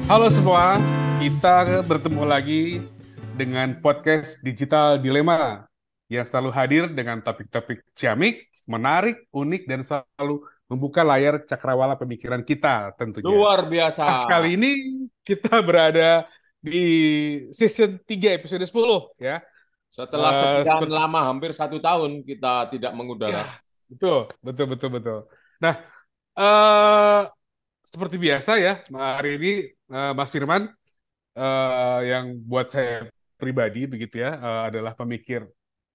Halo semua, kita bertemu lagi dengan podcast Digital Dilema yang selalu hadir dengan topik-topik ciamik, menarik, unik, dan selalu membuka layar cakrawala pemikiran kita tentunya. Luar biasa. Nah, kali ini kita berada di season 3 episode 10 ya. Setelah sekian Seperti lama, hampir 1 tahun kita tidak ya, mengudara. betul, betul, betul, betul. Nah, eh, seperti biasa ya, hari ini Mas Firman yang buat saya pribadi begitu ya adalah pemikir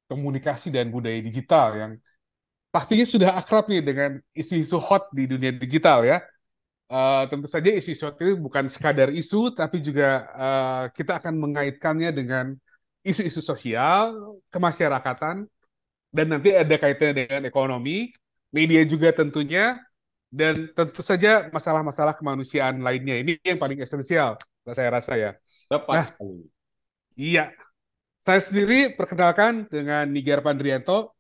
komunikasi dan budaya digital yang pastinya sudah akrab nih dengan isu-isu hot di dunia digital ya. Tentu saja isu-isu hot itu bukan sekadar isu, tapi juga kita akan mengaitkannya dengan isu-isu sosial, kemasyarakatan, dan nanti ada kaitannya dengan ekonomi, media juga tentunya, dan tentu saja masalah-masalah kemanusiaan lainnya. Ini yang paling esensial, saya rasa ya. Tepat Nah, sekali. iya, saya sendiri perkenalkan dengan Nigar Pandrianto.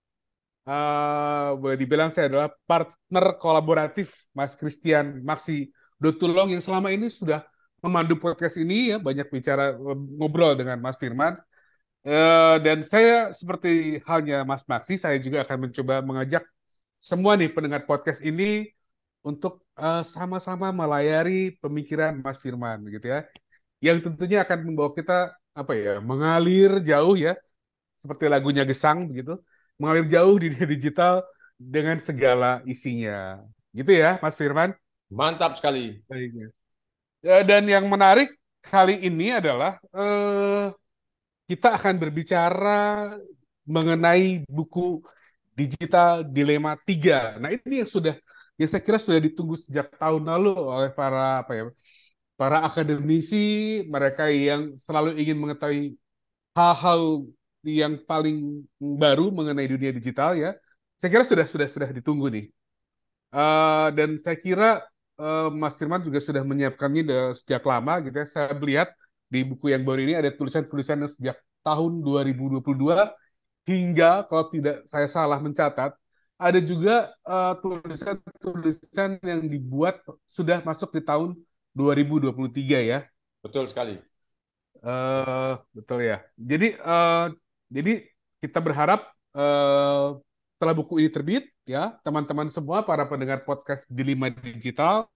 Boleh dibilang saya adalah partner kolaboratif Mas Christian Maksi Dotulong yang selama ini sudah memandu podcast ini ya, banyak bicara ngobrol dengan Mas Firman. Dan saya seperti halnya Mas Maksi, saya juga akan mencoba mengajak semua nih pendengar podcast ini untuk sama-sama melayari pemikiran Mas Firman gitu ya, yang tentunya akan membawa kita apa ya, mengalir jauh ya, seperti lagunya Gesang begitu, mengalir jauh di dunia digital dengan segala isinya. Gitu ya, Mas Firman. Mantap sekali. Baiknya. Dan yang menarik kali ini adalah kita akan berbicara mengenai buku Digital Dilema 3. Nah, ini yang saya kira sudah ditunggu sejak tahun lalu oleh para apa ya, para akademisi, mereka yang selalu ingin mengetahui hal-hal yang paling baru mengenai dunia digital ya. Saya kira sudah ditunggu nih. Dan saya kira Mas Firman juga sudah menyiapkannya sejak lama gitu ya. Saya melihat di buku yang baru ini ada tulisan-tulisan sejak tahun 2022 hingga kalau tidak saya salah mencatat ada juga tulisan-tulisan yang dibuat sudah masuk di tahun 2023 ya. Betul sekali. Betul ya. Jadi kita berharap setelah buku ini terbit, ya teman-teman semua para pendengar podcast Dilema Digital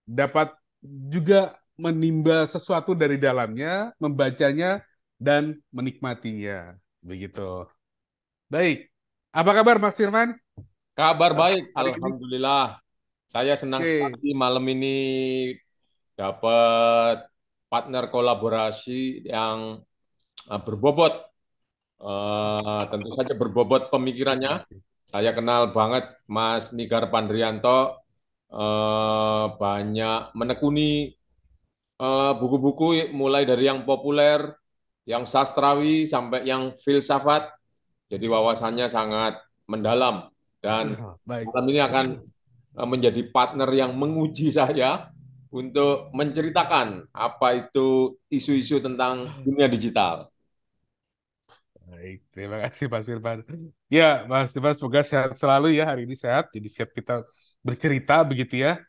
dapat juga menimba sesuatu dari dalamnya, membacanya dan menikmatinya. Begitu. Baik. Apa kabar Mas Firman? Kabar baik, Hari ini? Alhamdulillah. Saya senang Oke. sekali malam ini dapat partner kolaborasi yang berbobot. Tentu saja berbobot Terima pemikirannya. kasih. Saya kenal banget Mas Nigar Pandrianto. Banyak menekuni buku-buku mulai dari yang populer, yang sastrawi, sampai yang filsafat. Jadi wawasannya sangat mendalam. Dan Baik. malam ini akan menjadi partner yang menguji saya untuk menceritakan apa itu isu-isu tentang dunia digital. Baik, terima kasih Mas Firman. Ya, Mas Firman semoga sehat selalu ya, hari ini sehat. Jadi siap kita bercerita begitu ya.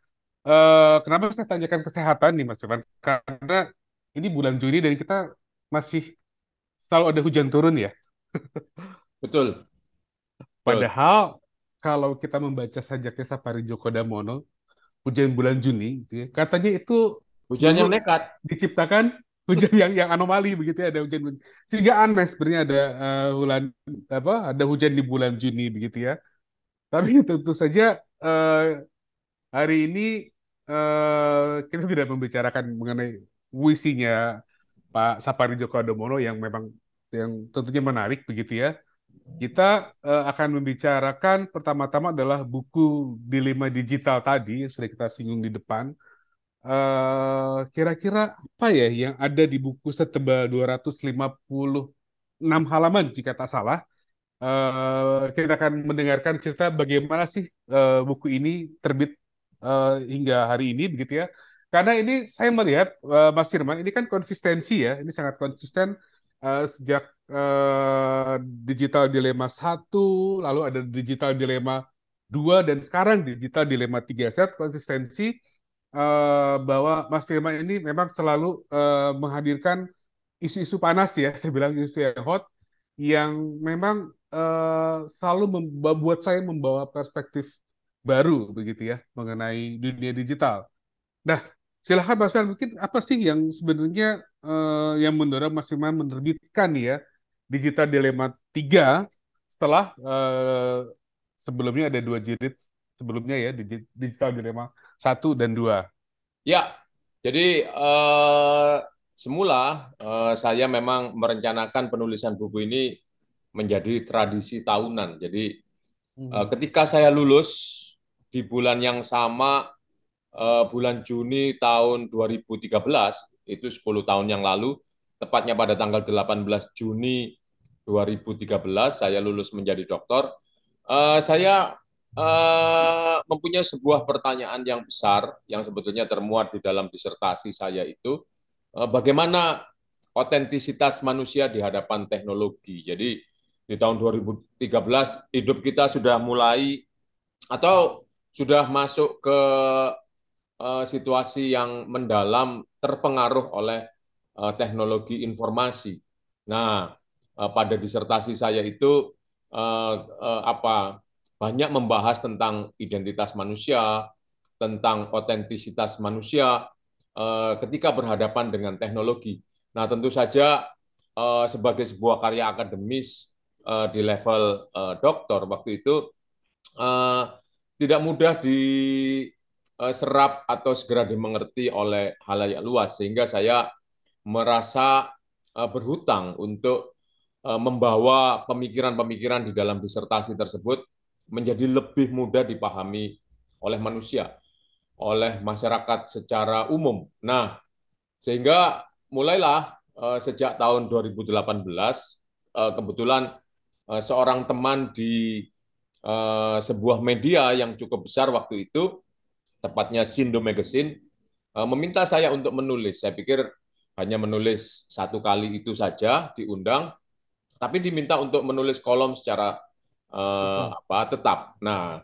Kenapa saya tanyakan kesehatan nih Mas Firman? Karena ini bulan Juni dan kita masih selalu ada hujan turun ya. Betul, betul. Padahal kalau kita membaca sajaknya Sapari Djoko Damono, hujan bulan Juni, gitu ya, katanya itu Hujan yang memang nekat. diciptakan hujan yang anomali begitu ya, ada hujan sehingga aneh sebenarnya ada bulan apa ada hujan di bulan Juni begitu ya. Tapi tentu saja hari ini kita tidak membicarakan mengenai puisinya Pak Sapari Djoko Damono yang memang yang tentunya menarik begitu ya. Kita akan membicarakan pertama-tama adalah buku Dilema Digital tadi yang sudah kita singgung di depan. Kira-kira apa ya yang ada di buku setebal 256 halaman jika tak salah. Kita akan mendengarkan cerita bagaimana sih buku ini terbit hingga hari ini begitu ya. Karena ini saya melihat Mas Firman ini kan konsistensi ya, ini sangat konsisten sejak Digital Dilema 1, lalu ada Digital Dilema 2 dan sekarang Digital Dilema 3 set konsistensi bahwa Mas Firman ini memang selalu menghadirkan isu-isu panas ya, saya bilang isu yang hot, yang memang selalu membuat saya membawa perspektif baru begitu ya mengenai dunia digital. Nah, silahkan Mas Firman, mungkin apa sih yang sebenarnya yang mendorong Mas Firman menerbitkan nih ya Digital Dilema 3 setelah sebelumnya ada dua jilid sebelumnya ya Digital Dilema 1 dan 2. Ya, jadi semula saya memang merencanakan penulisan buku ini menjadi tradisi tahunan. Jadi Hmm. ketika saya lulus di bulan yang sama, bulan Juni tahun 2013, itu 10 tahun yang lalu, tepatnya pada tanggal 18 Juni 2013, saya lulus menjadi doktor. Saya mempunyai sebuah pertanyaan yang besar yang sebetulnya termuat di dalam disertasi saya itu, bagaimana otentisitas manusia di hadapan teknologi. Jadi di tahun 2013 hidup kita sudah mulai atau sudah masuk ke situasi yang mendalam terpengaruh oleh teknologi informasi. Nah, pada disertasi saya itu apa banyak membahas tentang identitas manusia, tentang otentisitas manusia ketika berhadapan dengan teknologi. Nah, tentu saja sebagai sebuah karya akademis di level doktor waktu itu eh, tidak mudah diserap atau segera dimengerti oleh halayak luas, sehingga saya merasa berhutang untuk membawa pemikiran-pemikiran di dalam disertasi tersebut menjadi lebih mudah dipahami oleh manusia, oleh masyarakat secara umum. Nah, sehingga mulailah sejak tahun 2018, kebetulan seorang teman di sebuah media yang cukup besar waktu itu, tepatnya Sindo Magazine, meminta saya untuk menulis. Saya pikir hanya menulis satu kali itu saja diundang, tapi diminta untuk menulis kolom secara Tetap. tetap. Nah,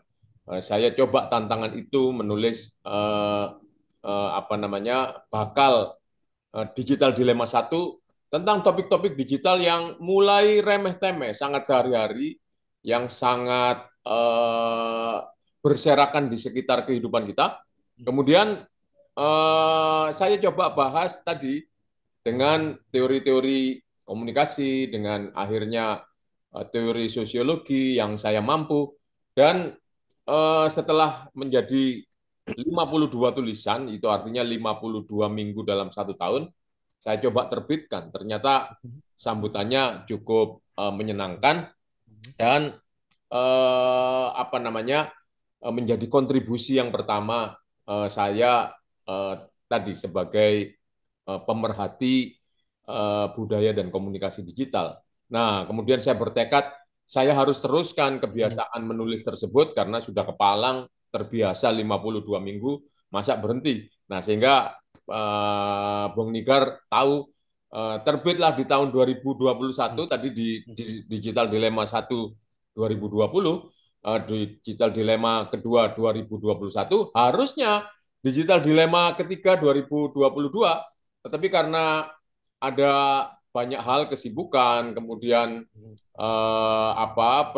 saya coba tantangan itu menulis apa namanya bakal digital dilema satu tentang topik-topik digital yang mulai remeh-temeh, sangat sehari-hari, yang sangat berserakan di sekitar kehidupan kita. Kemudian saya coba bahas tadi dengan teori-teori komunikasi, dengan akhirnya teori sosiologi yang saya mampu, dan setelah menjadi 52 tulisan, itu artinya 52 minggu dalam satu tahun, saya coba terbitkan. Ternyata sambutannya cukup menyenangkan dan apa namanya menjadi kontribusi yang pertama saya tadi sebagai pemerhati budaya dan komunikasi digital. Nah, kemudian saya bertekad saya harus teruskan kebiasaan menulis tersebut karena sudah kepalang terbiasa 52 minggu, masa berhenti. Nah, sehingga Bung Nigar tahu terbitlah di tahun 2021 tadi di Digital Dilema 1 2020, Digital Dilema kedua 2021, harusnya Digital Dilema ketiga 2022, tetapi karena ada banyak hal kesibukan, kemudian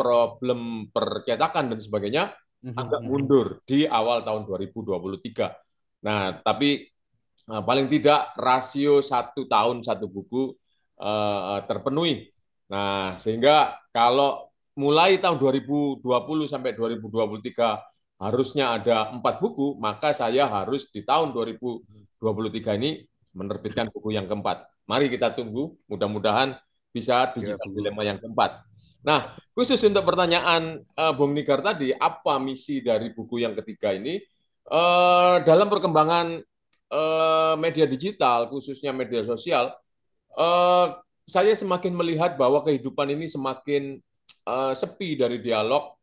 problem percetakan dan sebagainya agak mundur di awal tahun 2023. Nah, tapi paling tidak rasio satu tahun satu buku terpenuhi. Nah, sehingga kalau mulai tahun 2020 sampai 2023 harusnya ada 4 buku, maka saya harus di tahun 2023 ini menerbitkan buku yang keempat. Mari kita tunggu, mudah-mudahan bisa Kita digital tunggu. dilema yang keempat. Nah, khusus untuk pertanyaan Bung Nigar tadi, apa misi dari buku yang ketiga ini? Dalam perkembangan media digital, khususnya media sosial, eh, saya semakin melihat bahwa kehidupan ini semakin sepi dari dialog,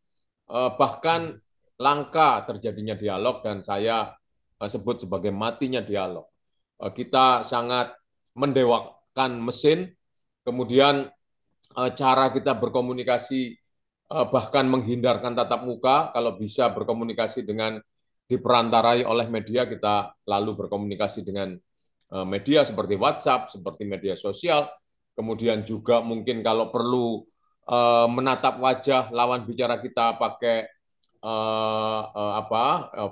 bahkan langka terjadinya dialog, dan saya sebut sebagai matinya dialog. Kita sangat mendewakan mesin, kemudian cara kita berkomunikasi bahkan menghindarkan tatap muka, kalau bisa berkomunikasi dengan diperantarai oleh media, kita lalu berkomunikasi dengan media seperti WhatsApp, seperti media sosial, kemudian juga mungkin kalau perlu menatap wajah lawan bicara kita pakai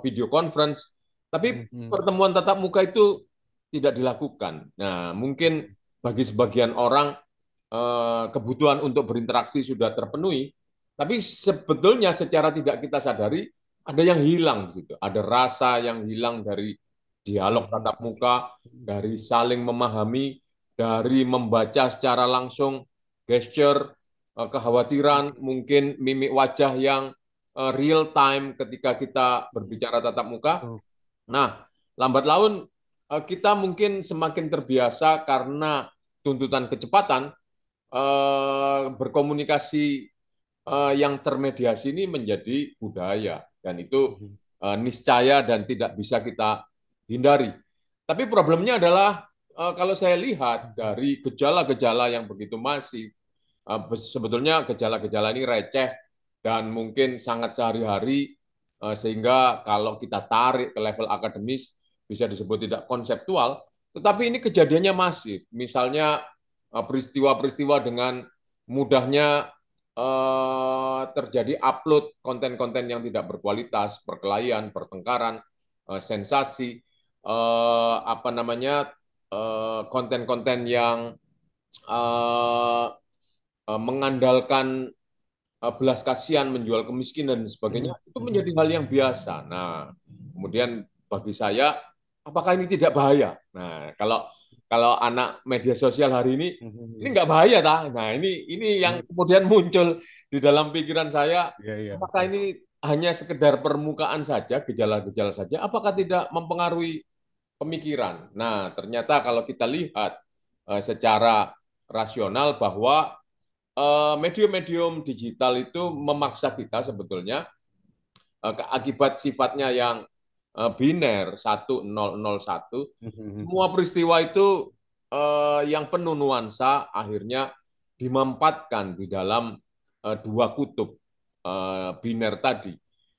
video conference, tapi Mhm. pertemuan tatap muka itu tidak dilakukan. Nah, mungkin bagi sebagian orang kebutuhan untuk berinteraksi sudah terpenuhi, tapi sebetulnya secara tidak kita sadari ada yang hilang di situ. Ada rasa yang hilang dari dialog tatap Mhm. muka, dari saling memahami, dari membaca secara langsung gesture, kekhawatiran, mungkin mimik wajah yang real time ketika kita berbicara tatap muka. Betul. Nah, lambat laun kita mungkin semakin terbiasa karena tuntutan kecepatan, berkomunikasi yang termediasi ini menjadi budaya, dan itu Mhm. niscaya dan tidak bisa kita hindari. Tapi problemnya adalah kalau saya lihat dari gejala-gejala yang begitu masif, sebetulnya gejala-gejala ini receh dan mungkin sangat sehari-hari, sehingga kalau kita tarik ke level akademis bisa disebut tidak konseptual, tetapi ini kejadiannya masif. Misalnya peristiwa-peristiwa dengan mudahnya terjadi upload konten-konten yang tidak berkualitas, perkelahian, pertengkaran, sensasi, apa namanya, konten-konten yang uh, mengandalkan belas kasihan, menjual kemiskinan dan sebagainya, Mhm. itu Mhm. menjadi hal yang biasa. Nah, kemudian bagi saya, apakah ini tidak bahaya? Nah, kalau kalau anak media sosial hari ini Mhm. nggak bahaya, tak? Nah, ini yang Mhm. kemudian muncul di dalam pikiran saya, Iya, iya, apakah betul. ini hanya sekedar permukaan saja, gejala-gejala saja, apakah tidak mempengaruhi pemikiran? Nah, ternyata kalau kita lihat secara rasional bahwa medium-medium digital itu memaksa kita sebetulnya, akibat sifatnya yang biner 1001, semua Mhm. peristiwa itu yang penuh nuansa akhirnya dimampatkan di dalam dua kutub biner tadi.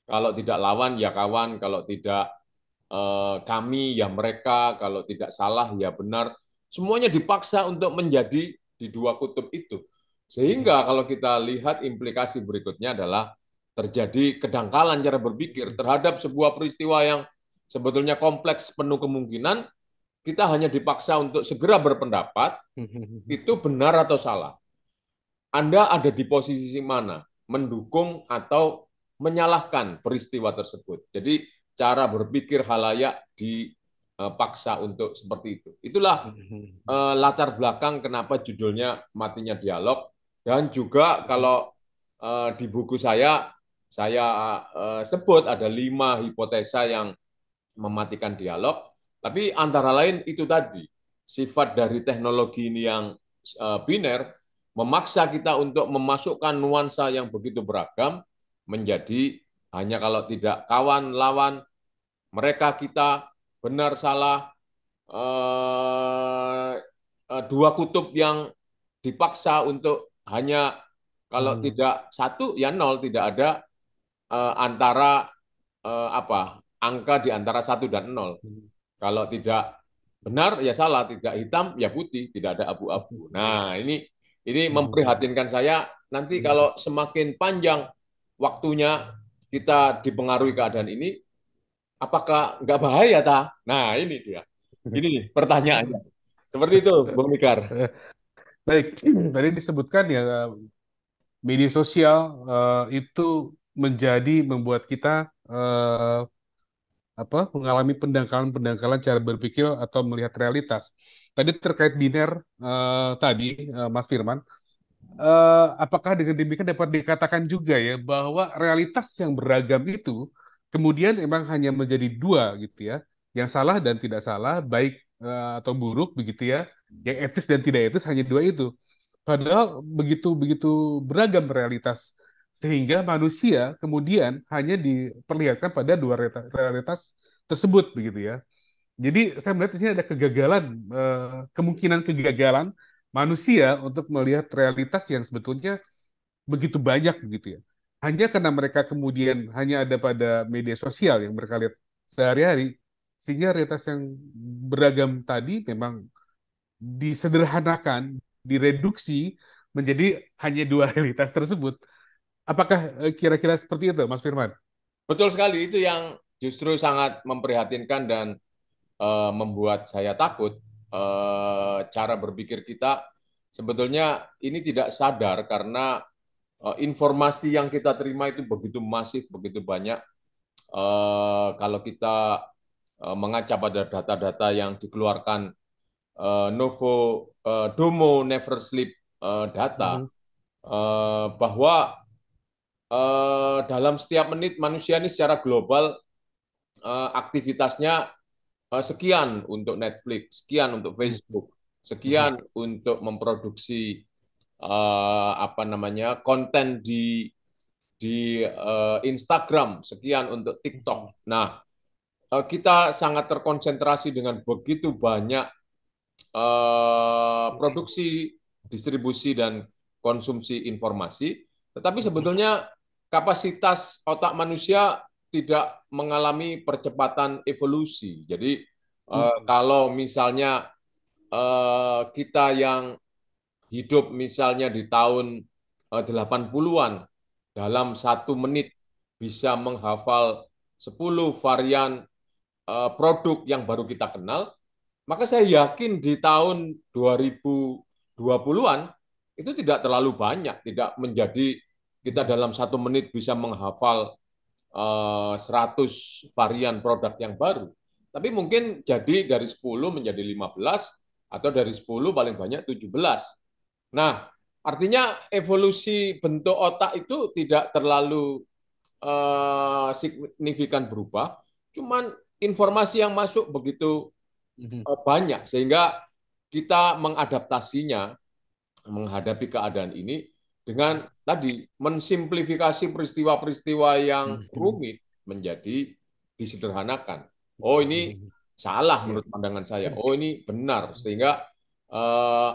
Kalau tidak lawan ya kawan, kalau tidak kami ya mereka, kalau tidak salah ya benar. Semuanya dipaksa untuk menjadi di dua kutub itu. Mhm. Sehingga kalau kita lihat implikasi berikutnya adalah terjadi kedangkalan cara berpikir terhadap sebuah peristiwa yang sebetulnya kompleks penuh kemungkinan, kita hanya dipaksa untuk segera berpendapat Mhm. itu benar atau salah. Anda ada di posisi mana? Mendukung atau menyalahkan peristiwa tersebut. Jadi cara berpikir halayak dipaksa untuk seperti itu. Itulah Mhm. latar belakang kenapa judulnya Matinya Dialog, dan juga Mhm. kalau di buku saya sebut ada 5 hipotesa yang mematikan dialog, tapi antara lain itu tadi, sifat dari teknologi ini yang biner memaksa kita untuk memasukkan nuansa yang begitu beragam menjadi hanya kalau tidak kawan lawan, mereka kita, benar salah, dua kutub yang dipaksa untuk hanya kalau Mhm. tidak satu ya nol, tidak ada antara apa angka di antara satu dan nol. Kalau tidak benar ya salah, tidak hitam ya putih, tidak ada abu-abu. Nah, ini Mhm. memprihatinkan saya. Nanti Mhm. kalau semakin panjang waktunya kita dipengaruhi keadaan ini, apakah nggak bahaya ta? Nah, ini dia. Ini pertanyaannya. Seperti itu, Bung Nikar. Baik, tadi disebutkan ya media sosial itu membuat kita mengalami pendangkalan-pendangkalan cara berpikir atau melihat realitas. Tadi terkait biner Mas Firman, apakah dengan demikian dapat dikatakan juga ya bahwa realitas yang beragam itu kemudian emang hanya menjadi dua gitu ya, yang salah dan tidak salah, baik atau buruk begitu ya, yang etis dan tidak etis hanya dua itu. Padahal begitu begitu beragam realitas sehingga manusia kemudian hanya diperlihatkan pada dua realitas tersebut begitu ya. Jadi saya melihat di sini ada kegagalan, kemungkinan kegagalan manusia untuk melihat realitas yang sebetulnya begitu banyak begitu ya. Hanya karena mereka kemudian hanya ada pada media sosial yang mereka lihat sehari-hari. Sehingga realitas yang beragam tadi memang disederhanakan, direduksi menjadi hanya dua realitas tersebut. Apakah kira-kira seperti itu, Mas Firman? Betul sekali, itu yang justru sangat memprihatinkan dan membuat saya takut. Cara berpikir kita sebetulnya ini tidak sadar karena informasi yang kita terima itu begitu masif, begitu banyak. Kalau kita mengaca pada data-data yang dikeluarkan Novo Domo Never Sleep data, Mhm, bahwa dalam setiap menit manusia ini secara global aktivitasnya sekian untuk Netflix, sekian untuk mhm, Facebook, mhm, sekian untuk memproduksi apa namanya konten di Instagram, sekian untuk mhm, TikTok. Nah, kita sangat terkonsentrasi dengan begitu banyak produksi, distribusi dan konsumsi informasi, tetapi mhm, sebetulnya kapasitas otak manusia tidak mengalami percepatan evolusi. Jadi mhm, kalau misalnya kita yang hidup misalnya di tahun 80-an dalam 1 menit bisa menghafal 10 varian produk yang baru kita kenal, maka saya yakin di tahun 2020-an itu tidak terlalu banyak, tidak menjadi kita dalam 1 menit bisa menghafal 100 varian produk yang baru. Tapi mungkin jadi dari 10 menjadi 15 atau dari 10 paling banyak 17. Nah, artinya evolusi bentuk otak itu tidak terlalu signifikan berubah, cuman informasi yang masuk begitu mhm, banyak sehingga kita mengadaptasinya menghadapi keadaan ini dengan tadi mensimplifikasi peristiwa-peristiwa yang mhm, rumit menjadi disederhanakan. Oh, ini mhm. salah Ya. menurut pandangan saya. Oh, ini benar. Sehingga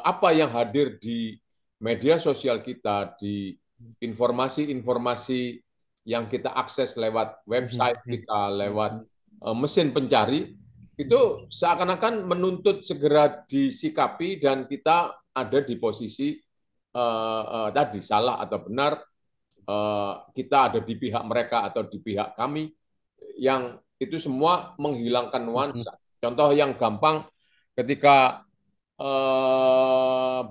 apa yang hadir di media sosial kita, di informasi-informasi yang kita akses lewat Mhm, website mhm, kita, lewat mhm, mesin pencari, itu seakan-akan menuntut segera disikapi dan kita ada di posisi tadi salah atau benar, kita ada di pihak mereka atau di pihak kami, yang itu semua menghilangkan mhm, nuansa. Contoh yang gampang, ketika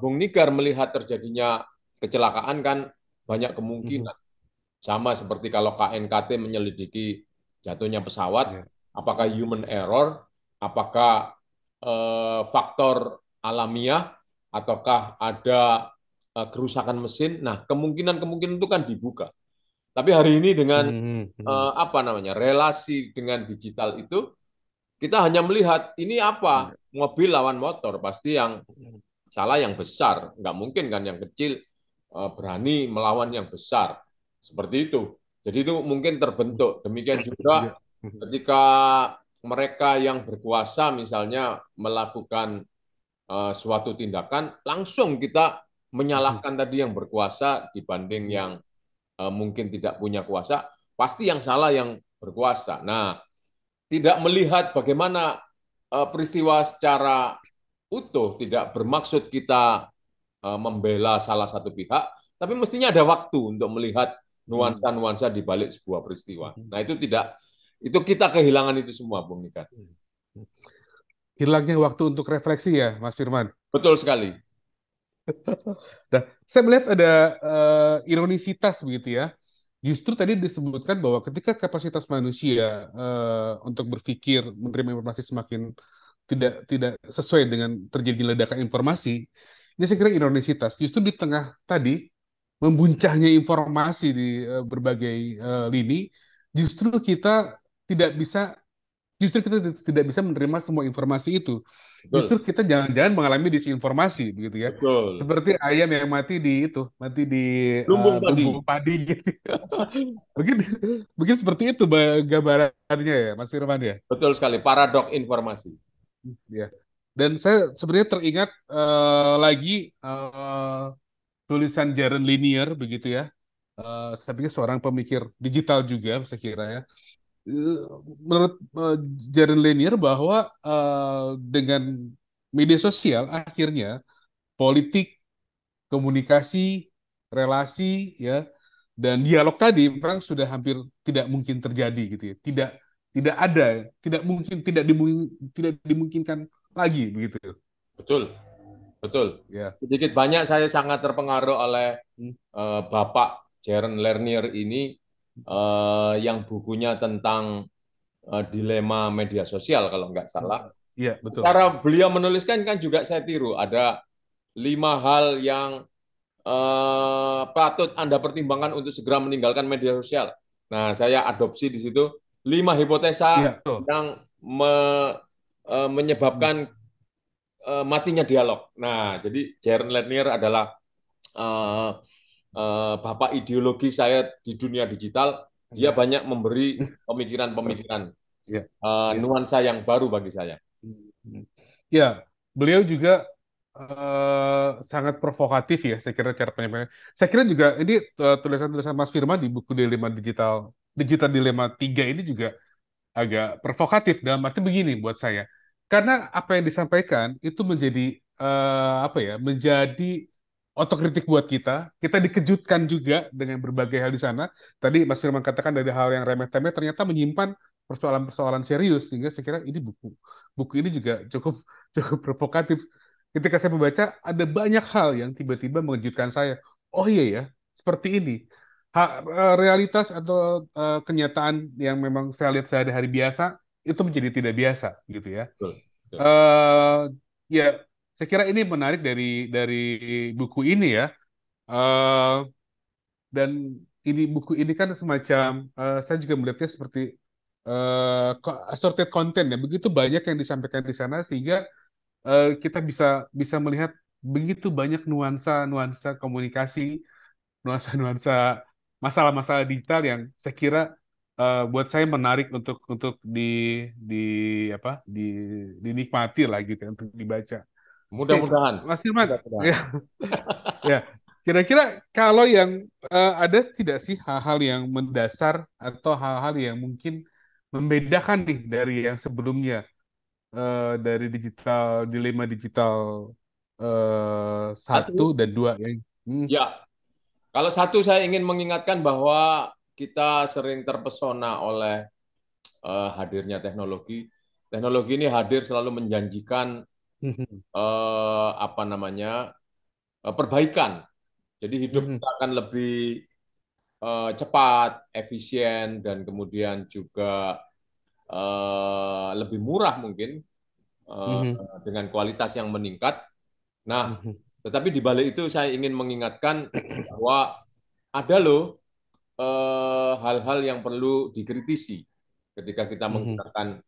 Bung Nigar melihat terjadinya kecelakaan kan banyak mhm. kemungkinan. Sama seperti kalau KNKT menyelidiki jatuhnya pesawat, Ya. apakah human error, apakah faktor alamiah, ataukah ada kerusakan mesin. Nah, kemungkinan-kemungkinan itu kan dibuka. Tapi hari ini dengan Mhm, mhm. apa namanya relasi dengan digital itu, kita hanya melihat ini apa Ya. mobil lawan motor, pasti yang salah yang besar, nggak mungkin kan yang kecil berani melawan yang besar seperti itu. Jadi itu mungkin terbentuk. Demikian juga Ya. Mhm, ketika mereka yang berkuasa misalnya melakukan suatu tindakan, langsung kita mhm, menyalahkan tadi yang berkuasa dibanding mhm, yang mungkin tidak punya kuasa, pasti yang salah yang berkuasa. Nah, tidak melihat bagaimana peristiwa secara utuh, tidak bermaksud kita membela salah satu pihak, tapi mestinya ada waktu untuk melihat mhm, nuansa-nuansa di balik sebuah peristiwa. mhm, Nah, itu tidak, itu kita kehilangan itu semua, Bung Nika. mhm. Hilangnya waktu untuk refleksi ya, Mas Firman. Betul sekali. Nah, saya melihat ada ironisitas begitu ya. Justru tadi disebutkan bahwa ketika kapasitas manusia untuk berpikir, menerima informasi semakin tidak tidak sesuai dengan terjadi ledakan informasi, ini saya kira ironisitas. Justru di tengah tadi membuncahnya informasi di berbagai lini, justru kita tidak bisa justru kita tidak bisa menerima semua informasi itu. Justru Betul. kita jangan-jangan mengalami disinformasi begitu ya. Betul. Seperti ayam yang mati di Lumbung lumbung tadi. padi gitu. Mungkin mungkin seperti itu gambarannya ya, Mas Firman ya. Betul sekali. Paradok informasi. Ya. Dan saya sebenarnya teringat lagi tulisan Jaron Lanier begitu ya. Saya pikir seorang pemikir digital juga saya kira ya. eh, menurut Jaron Lanier bahwa dengan media sosial akhirnya politik, komunikasi, relasi, ya, dan dialog tadi memang sudah hampir tidak mungkin terjadi gitu ya. Tidak ada, tidak dimungkinkan lagi begitu. Betul, betul. Ya. Sedikit banyak saya sangat terpengaruh oleh Hmm. Bapak Jaron Lanier ini yang bukunya tentang dilema media sosial kalau nggak salah. Iya, betul. Cara beliau menuliskan kan juga saya tiru. Ada 5 hal yang patut Anda pertimbangkan untuk segera meninggalkan media sosial. Nah, saya adopsi di situ 5 hipotesa Iya, betul. yang Hmm. menyebabkan matinya dialog. Nah, jadi Jaron Lanier adalah uh, bapak ideologi saya di dunia digital. Dia Iya. banyak memberi pemikiran-pemikiran Iya. Iya. nuansa yang baru bagi saya. Hmm. Ya, beliau juga sangat provokatif ya, saya kira cara penyampaiannya. Saya kira juga ini tulisan-tulisan Mas Firman di buku Dilema Digital, Digital Dilema 3 ini juga agak provokatif dalam arti begini buat saya. Karena apa yang disampaikan itu menjadi apa ya, menjadi otokritik buat kita. Kita dikejutkan juga dengan berbagai hal di sana. Tadi Mas Firman katakan dari hal yang remeh-temeh ternyata menyimpan persoalan-persoalan serius sehingga saya kira ini buku ini juga cukup cukup provokatif. Ketika saya membaca ada banyak hal yang tiba-tiba mengejutkan saya. Oh iya ya, seperti ini realitas atau kenyataan yang memang saya lihat sehari-hari biasa itu menjadi tidak biasa gitu ya. Betul, betul. eh Ya, saya kira ini menarik dari buku ini ya. Eh, dan ini buku ini kan semacam saya juga melihatnya seperti assorted content ya. Begitu banyak yang disampaikan di sana sehingga kita bisa bisa melihat begitu banyak nuansa-nuansa komunikasi, nuansa-nuansa masalah-masalah digital yang saya kira buat saya menarik untuk di apa dinikmati lah gitu ya, untuk dibaca. Oke, Mudah-mudahan, Mas Firman, mudah-mudahan. ya, ya. Kira-kira kalau yang ada tidak sih hal-hal yang mendasar atau hal-hal yang mungkin membedakan nih dari yang sebelumnya dari dilema digital satu Satu, dan dua yang ya. Kalau satu saya ingin mengingatkan bahwa kita sering terpesona oleh hadirnya teknologi. Teknologi ini hadir selalu menjanjikan apa namanya perbaikan. Jadi hidup kita akan lebih cepat, efisien, dan kemudian juga lebih murah mungkin eh, dengan kualitas yang meningkat. Nah, tetapi di balik itu saya ingin mengingatkan bahwa ada loh hal-hal yang perlu dikritisi ketika kita menggunakan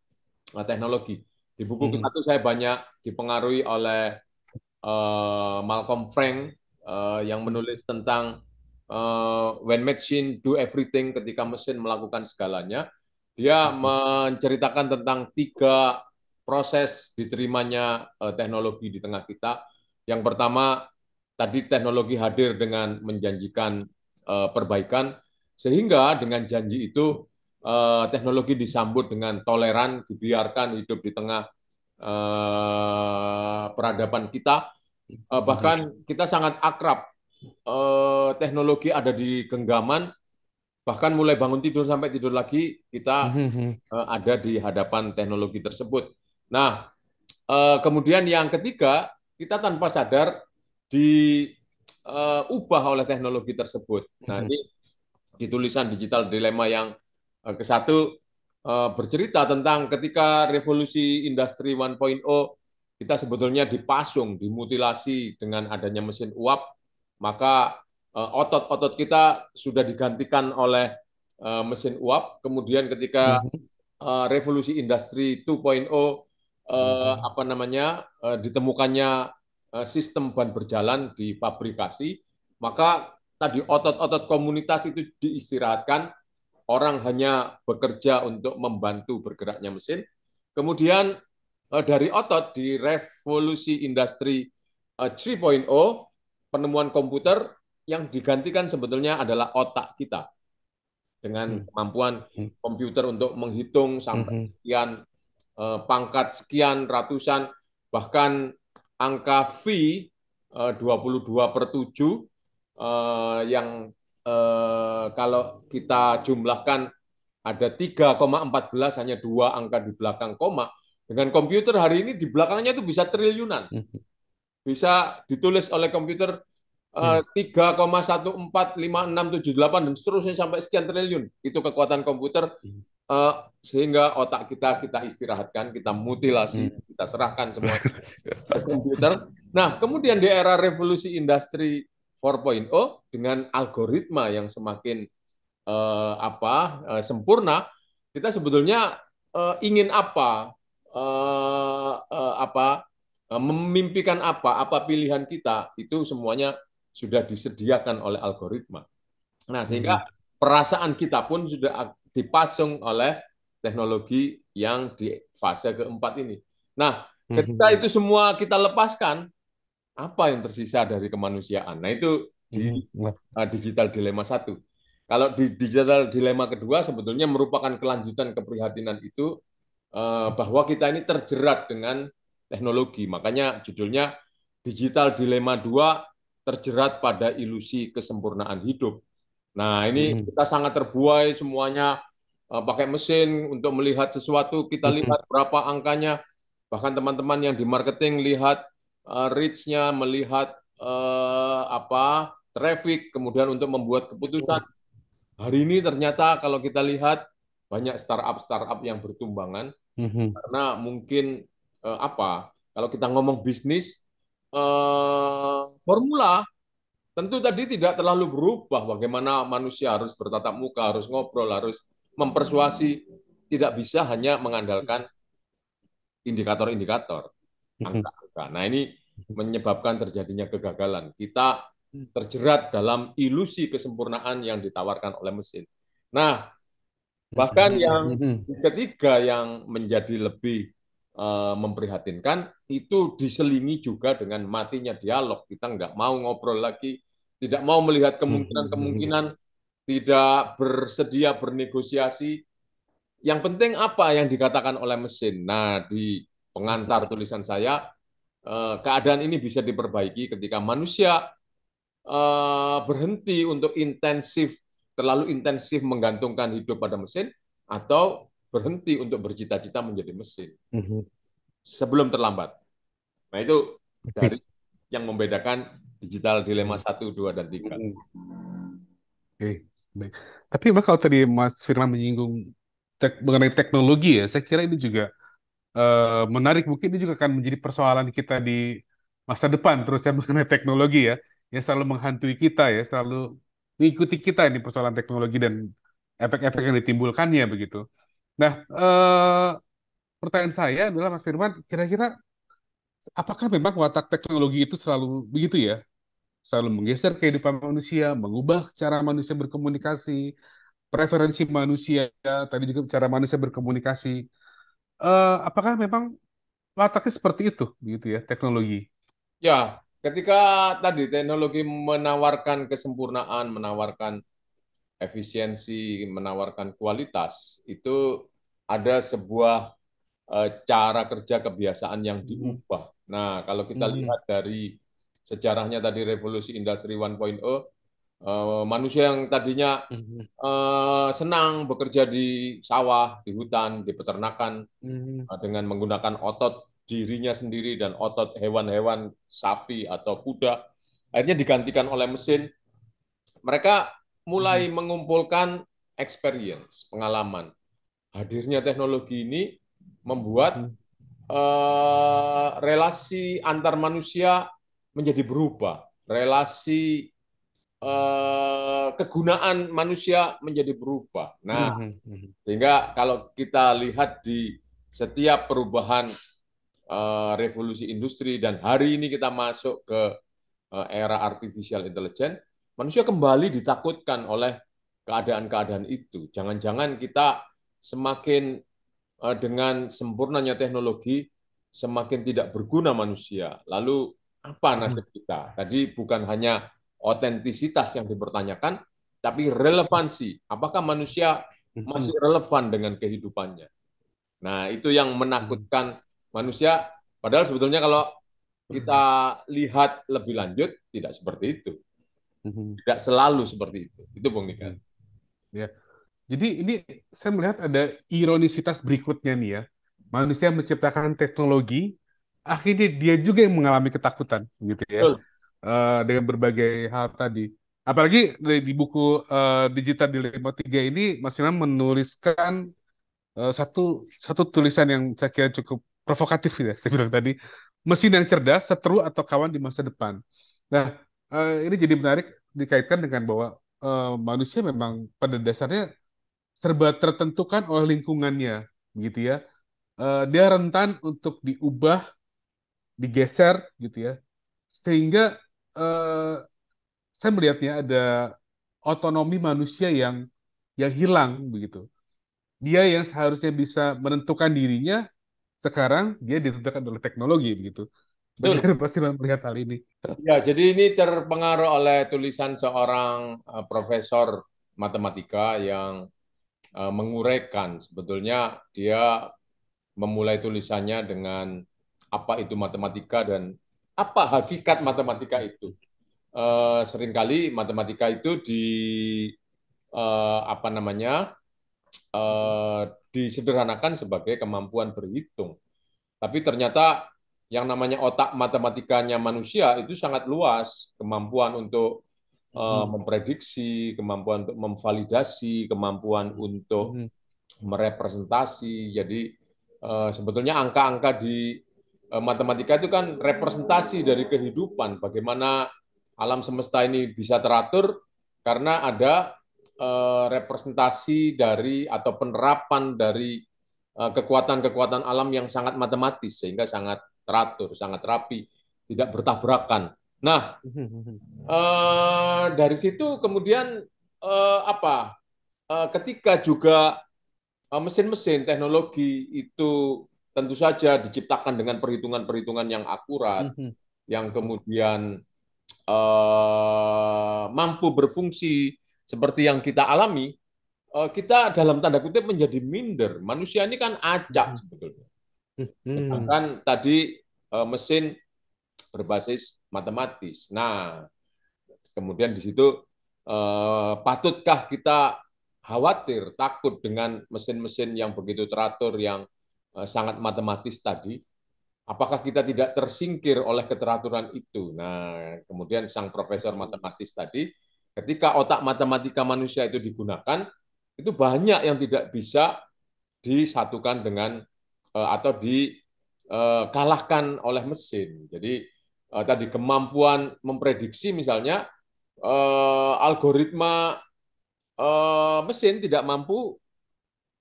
teknologi. Di buku ke-1 saya banyak dipengaruhi oleh Malcolm Frank yang menulis tentang when machine do everything, ketika mesin melakukan segalanya. Dia menceritakan tentang 3 proses diterimanya teknologi di tengah kita. Yang pertama, tadi teknologi hadir dengan menjanjikan perbaikan, sehingga dengan janji itu teknologi disambut dengan toleran, dibiarkan hidup di tengah peradaban kita. Bahkan kita sangat akrab, teknologi ada di genggaman, bahkan mulai bangun tidur sampai tidur lagi kita ada di hadapan teknologi tersebut. Nah, kemudian yang ketiga, kita tanpa sadar diubah oleh teknologi tersebut. Nah, ini di tulisan Digital Dilema yang ke-1 bercerita tentang ketika revolusi industri 1.0 kita sebetulnya dipasung, dimutilasi dengan adanya mesin uap, maka otot-otot kita sudah digantikan oleh mesin uap. Kemudian ketika revolusi industri 2.0 apa namanya ditemukannya sistem ban berjalan di fabrikasi, maka tadi otot-otot komunitas itu diistirahatkan, orang hanya bekerja untuk membantu bergeraknya mesin. Kemudian dari otot di revolusi industri 3.0, penemuan komputer, yang digantikan sebetulnya adalah otak kita. dengan Hmm. kemampuan Hmm. komputer untuk menghitung sampai Hmm. sekian pangkat sekian ratusan, bahkan angka V 22/7 yang kalau kita jumlahkan ada 3,14, hanya dua angka di belakang koma. Dengan komputer hari ini di belakangnya itu bisa triliunan. Hmm. Bisa ditulis oleh komputer Hmm. 3,145678 dan seterusnya sampai sekian triliun. Itu kekuatan komputer, sehingga otak kita istirahatkan, kita mutilasi, Hmm. kita serahkan semua ke komputer. Nah, kemudian di era revolusi industri 4.0 dengan algoritma yang semakin sempurna, kita sebetulnya ingin apa, memimpikan apa pilihan kita, itu semuanya sudah disediakan oleh algoritma. Nah, sehingga Hmm. perasaan kita pun sudah dipasung oleh teknologi yang di fase keempat ini. Nah, ketika Hmm. itu semua kita lepaskan, apa yang tersisa dari kemanusiaan? Nah, itu di Hmm. Wah. digital dilema satu. Kalau di digital dilema kedua sebetulnya merupakan kelanjutan keprihatinan itu, bahwa kita ini terjerat dengan teknologi. Makanya judulnya digital dilema 2, terjerat pada ilusi kesempurnaan hidup. Nah, ini Hmm. kita sangat terbuai semuanya pakai mesin untuk melihat sesuatu, kita Hmm. lihat berapa angkanya, bahkan teman-teman yang di marketing lihat reach-nya, melihat traffic, kemudian untuk membuat keputusan. Hari ini ternyata kalau kita lihat banyak startup-startup yang bertumbangan Hmm. karena mungkin kalau kita ngomong bisnis, formula tentu tadi tidak terlalu berubah. Bagaimana manusia harus bertatap muka, harus ngobrol, harus mempersuasi, tidak bisa hanya mengandalkan indikator-indikator, Hmm. angka-angka. Nah, ini menyebabkan terjadinya kegagalan. Kita terjerat dalam ilusi kesempurnaan yang ditawarkan oleh mesin. Nah, bahkan yang Hmm. ketiga yang menjadi lebih memprihatinkan, itu diselingi juga dengan matinya dialog. Kita nggak mau ngobrol lagi, tidak mau melihat Hmm. kemungkinan-kemungkinan, tidak bersedia bernegosiasi. Yang penting apa yang dikatakan oleh mesin. Nah, di pengantar tulisan saya, keadaan ini bisa diperbaiki ketika manusia berhenti untuk terlalu intensif menggantungkan hidup pada mesin, atau berhenti untuk bercita-cita menjadi mesin Hmm. sebelum terlambat. Nah, itu dari yang membedakan digital dilema Hmm. 1, 2, dan 3. Hmm. Oke, baik. Tapi memang kalau tadi Mas Firman menyinggung mengenai teknologi ya, saya kira ini juga menarik. Mungkin ini juga akan menjadi persoalan kita di masa depan, terusnya mengenai teknologi ya, yang selalu menghantui kita ya, selalu mengikuti kita ini persoalan teknologi dan efek-efek yang ditimbulkannya begitu. Nah, pertanyaan saya adalah Mas Firman, kira-kira apakah memang watak teknologi itu selalu begitu ya? Selalu menggeser kehidupan manusia, mengubah cara manusia berkomunikasi, preferensi manusia, tadi juga cara manusia berkomunikasi. Apakah memang wataknya seperti itu, gitu ya, teknologi? Ya, ketika tadi teknologi menawarkan kesempurnaan, menawarkan efisiensi, menawarkan kualitas, itu ada sebuah cara kerja kebiasaan yang Mhm. diubah. Nah, kalau kita Mhm. lihat dari sejarahnya tadi revolusi industri 1.0, manusia yang tadinya Mhm. senang bekerja di sawah, di hutan, di peternakan, Mhm. dengan menggunakan otot dirinya sendiri dan otot hewan-hewan sapi atau kuda, akhirnya digantikan oleh mesin. Mereka mulai Mhm. mengumpulkan experience, pengalaman. Hadirnya teknologi ini membuat Mhm. relasi antar manusia menjadi berubah. Relasi kegunaan manusia menjadi berubah. Nah, Mhm. Mhm. sehingga kalau kita lihat di setiap perubahan revolusi industri dan hari ini kita masuk ke era artificial intelligence, manusia kembali ditakutkan oleh keadaan-keadaan itu. Jangan-jangan kita semakin dengan sempurnanya teknologi, semakin tidak berguna manusia. Lalu apa Mhm. nasib kita? Tadi bukan hanya otentisitas yang dipertanyakan, tapi relevansi. Apakah manusia masih relevan dengan kehidupannya? Nah, itu yang menakutkan manusia. Padahal sebetulnya kalau kita lihat lebih lanjut, tidak seperti itu. Tidak selalu seperti itu. Itu Bung Nika. Ya. Jadi ini saya melihat ada ironisitas berikutnya nih ya. Manusia menciptakan teknologi, akhirnya dia juga yang mengalami ketakutan, gitu ya. Betul. Dengan berbagai hal tadi. Apalagi di buku Digital Dilemma 3 ini, Mas Ilham menuliskan satu satu tulisan yang saya kira cukup provokatif ya, saya bilang tadi. Mesin yang cerdas, seteru atau kawan di masa depan. Nah, ini jadi menarik dikaitkan dengan bahwa manusia memang pada dasarnya serba tertentukan oleh lingkungannya, gitu ya. Dia rentan untuk diubah, digeser, gitu ya. Sehingga eh, saya melihatnya ada otonomi manusia yang hilang, begitu. Dia yang seharusnya bisa menentukan dirinya, sekarang dia ditentukan oleh teknologi, begitu. Betul. Bagaimana pasti melihat hal ini? Ya, jadi ini terpengaruh oleh tulisan seorang profesor matematika yang menguraikan sebetulnya dia memulai tulisannya dengan apa itu matematika dan apa hakikat matematika itu. Seringkali matematika itu apa namanya eh, disederhanakan sebagai kemampuan berhitung. Tapi ternyata yang namanya otak matematikanya manusia itu sangat luas, kemampuan untuk Mhm, memprediksi, kemampuan untuk memvalidasi, kemampuan untuk mhm, merepresentasi. Jadi sebetulnya angka-angka di matematika itu kan representasi dari kehidupan, bagaimana alam semesta ini bisa teratur karena ada representasi dari atau penerapan dari kekuatan-kekuatan alam yang sangat matematis sehingga sangat teratur, sangat rapi, tidak bertabrakan. Nah, mhm, dari situ kemudian apa? Ketika juga mesin-mesin teknologi itu tentu saja diciptakan dengan perhitungan-perhitungan yang akurat, mhm, yang kemudian mampu berfungsi seperti yang kita alami, kita dalam tanda kutip menjadi minder. Manusia ini kan acak mhm, sebetulnya. mhm, Sedangkan tadi mesin berbasis matematis. Nah, kemudian di situ patutkah kita khawatir, takut dengan mesin-mesin yang begitu teratur, yang sangat matematis tadi? Apakah kita tidak tersingkir oleh keteraturan itu? Nah, kemudian sang profesor matematis tadi, ketika otak matematika manusia itu digunakan, itu banyak yang tidak bisa disatukan dengan atau dikalahkan oleh mesin. Jadi tadi kemampuan memprediksi misalnya algoritma mesin tidak mampu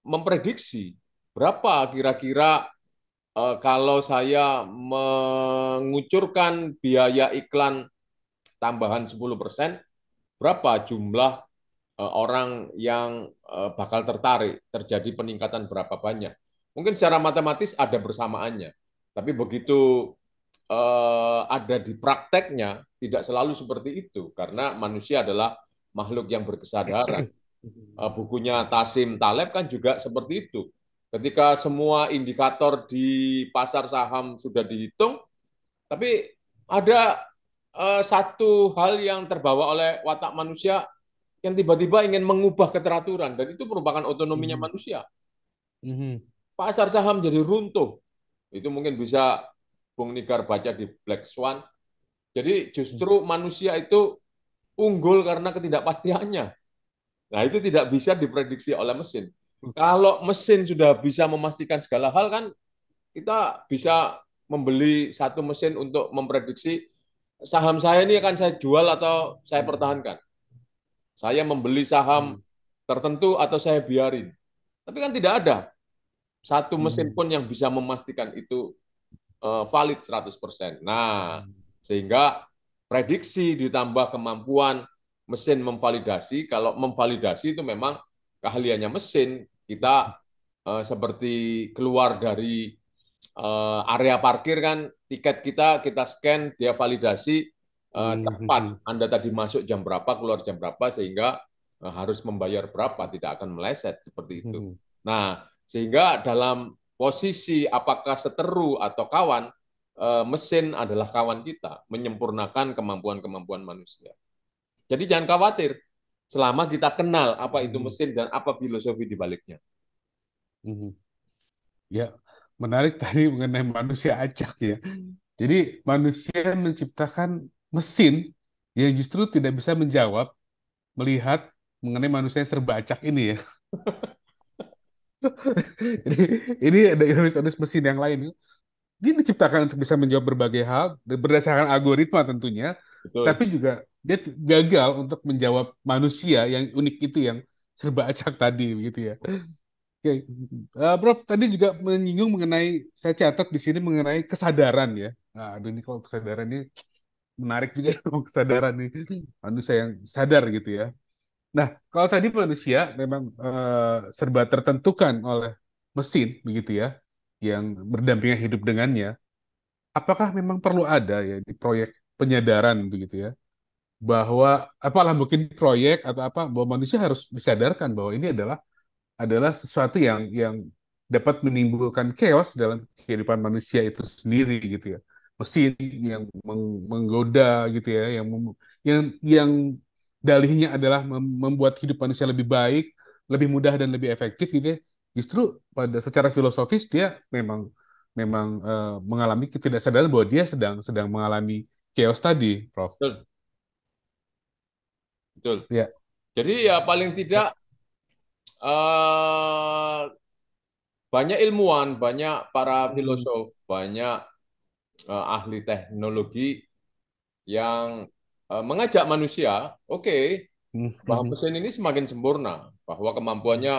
memprediksi berapa kira-kira kalau saya mengucurkan biaya iklan tambahan 10%, berapa jumlah orang yang bakal tertarik, terjadi peningkatan berapa banyak. Mungkin secara matematis ada bersamaannya, tapi begitu ada di prakteknya tidak selalu seperti itu, karena manusia adalah makhluk yang berkesadaran. Bukunya Tasim Taleb kan juga seperti itu. Ketika semua indikator di pasar saham sudah dihitung, tapi ada satu hal yang terbawa oleh watak manusia yang tiba-tiba ingin mengubah keteraturan, dan itu merupakan otonominya mhm, manusia. mhm, Pasar saham jadi runtuh. Itu mungkin bisa Bung Nigar baca di Black Swan. Jadi mhm, justru manusia itu unggul karena ketidakpastiannya. Nah, itu tidak bisa diprediksi oleh mesin. Kalau mesin sudah bisa memastikan segala hal, kan kita bisa membeli satu mesin untuk memprediksi saham saya ini akan saya jual atau saya pertahankan. Saya membeli saham mhm, tertentu atau saya biarin. Tapi kan tidak ada satu mesin mhm, pun yang bisa memastikan itu valid 100%. Nah, sehingga prediksi ditambah kemampuan mesin memvalidasi, kalau memvalidasi itu memang keahliannya mesin. Kita seperti keluar dari area parkir kan, tiket kita scan, dia validasi mhm, tepat. mhm, Anda tadi masuk jam berapa, keluar jam berapa, sehingga harus membayar berapa, tidak akan meleset seperti itu. Mhm. Nah, sehingga dalam posisi apakah seteru atau kawan, mesin adalah kawan kita, menyempurnakan kemampuan-kemampuan manusia. Jadi jangan khawatir, selama kita kenal apa itu Mhm. mesin dan apa filosofi di baliknya. Mhm. Ya, menarik tadi mengenai manusia acak ya. Jadi manusia menciptakan mesin yang justru tidak bisa menjawab, melihat mengenai manusia yang serba acak ini ya. Jadi ini ada ironis mesin yang lain. Dia diciptakan untuk bisa menjawab berbagai hal berdasarkan algoritma tentunya, Betul. tapi juga dia gagal untuk menjawab manusia yang unik itu yang serba acak tadi begitu ya. Oke, Prof tadi juga menyinggung mengenai saya catat di sini mengenai kesadaran ya. Nah, aduh ini kalau kesadaran ini menarik juga kesadaran nih manusia yang sadar gitu ya. Nah, kalau tadi manusia memang serba tertentukan oleh mesin begitu ya, yang berdampingan hidup dengannya. Apakah memang perlu ada ya di proyek penyadaran begitu ya, bahwa apalah mungkin proyek atau apa bahwa manusia harus disadarkan bahwa ini adalah sesuatu yang dapat menimbulkan chaos dalam kehidupan manusia itu sendiri gitu ya. Mesin yang menggoda gitu ya, yang dalihnya adalah membuat hidup manusia lebih baik, lebih mudah dan lebih efektif gitu ya. Justru pada secara filosofis dia memang memang mengalami ketidaksadaran bahwa dia sedang sedang mengalami chaos tadi, Prof. Betul, betul. Ya. Jadi ya paling tidak eh, banyak ilmuwan, banyak para Hmm. filosof, banyak ahli teknologi yang mengajak manusia, oke, bahwa Hmm. mesin ini semakin sempurna, bahwa kemampuannya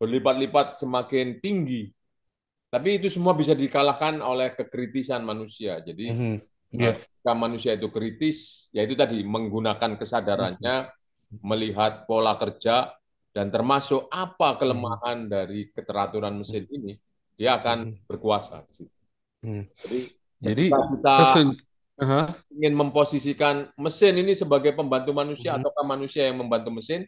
berlipat-lipat semakin tinggi. Tapi itu semua bisa dikalahkan oleh kekritisan manusia. Jadi Hmm. Ya. ketika manusia itu kritis, yaitu tadi menggunakan Hmm. kesadarannya, melihat pola kerja, dan termasuk apa Hmm. kelemahan dari keteraturan mesin ini, dia akan Hmm. berkuasa di situ. Hmm. Jadi Jadi ketika kita sesun Aha. ingin memposisikan mesin ini sebagai pembantu manusia Mhm. ataukah manusia yang membantu mesin,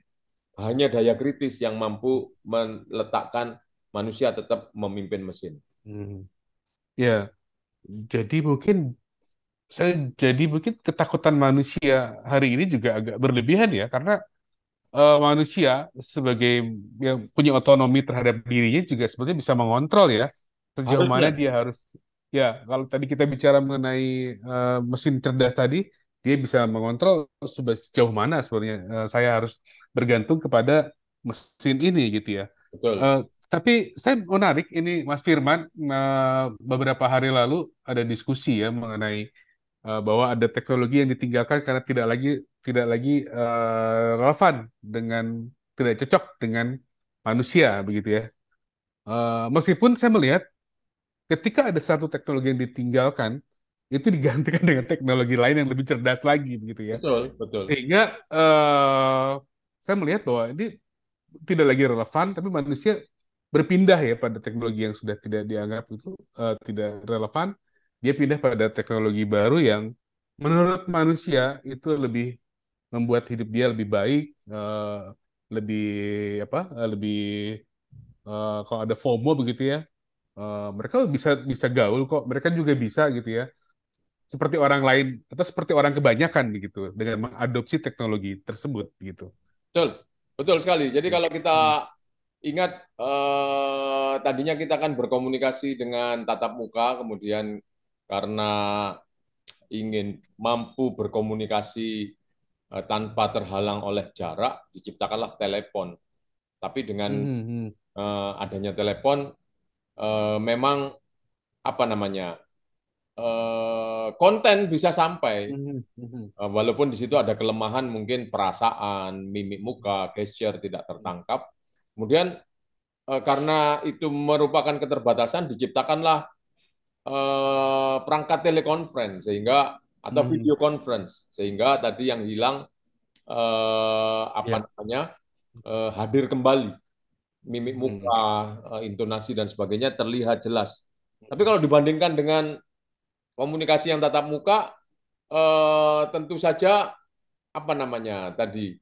hanya daya kritis yang mampu meletakkan manusia tetap memimpin mesin. Mhm. Ya, jadi mungkin jadi mungkin ketakutan manusia hari ini juga agak berlebihan ya, karena manusia sebagai yang punya otonomi terhadap dirinya juga sebetulnya bisa mengontrol ya sejauh mana Harusnya, dia harus ya kalau tadi kita bicara mengenai mesin cerdas tadi dia bisa mengontrol sejauh mana sebenarnya saya harus bergantung kepada mesin ini gitu ya. betul, Eh, tapi saya menarik ini Mas Firman beberapa hari lalu ada diskusi ya mengenai bahwa ada teknologi yang ditinggalkan karena tidak lagi relevan dengan tidak cocok dengan manusia begitu ya. Meskipun saya melihat ketika ada satu teknologi yang ditinggalkan itu digantikan dengan teknologi lain yang lebih cerdas lagi begitu ya. betul, betul, Sehingga eh, saya melihat bahwa ini tidak lagi relevan, tapi manusia berpindah ya pada teknologi yang sudah tidak dianggap itu tidak relevan. Dia pindah pada teknologi baru yang menurut manusia itu lebih membuat hidup dia lebih baik, lebih apa, lebih kalau ada FOMO begitu ya, mereka bisa bisa gaul kok. Mereka juga bisa gitu ya, seperti orang lain atau seperti orang kebanyakan begitu dengan mengadopsi teknologi tersebut gitu. betul, betul sekali. Jadi Ya. kalau kita Hmm. ingat tadinya kita kan berkomunikasi dengan tatap muka, kemudian karena ingin mampu berkomunikasi tanpa terhalang oleh jarak, diciptakanlah telepon. Tapi dengan Hmm. Hmm. adanya telepon, memang apa namanya konten bisa sampai. Hmm. Hmm. Walaupun di situ ada kelemahan mungkin perasaan, mimik muka, gesture tidak tertangkap. Kemudian karena itu merupakan keterbatasan, diciptakanlah perangkat telekonferensi sehingga atau Hmm. video conference sehingga tadi yang hilang apa Ya. namanya hadir kembali mimik Hmm. muka, intonasi dan sebagainya terlihat jelas. Tapi kalau dibandingkan dengan komunikasi yang tatap muka, tentu saja apa namanya tadi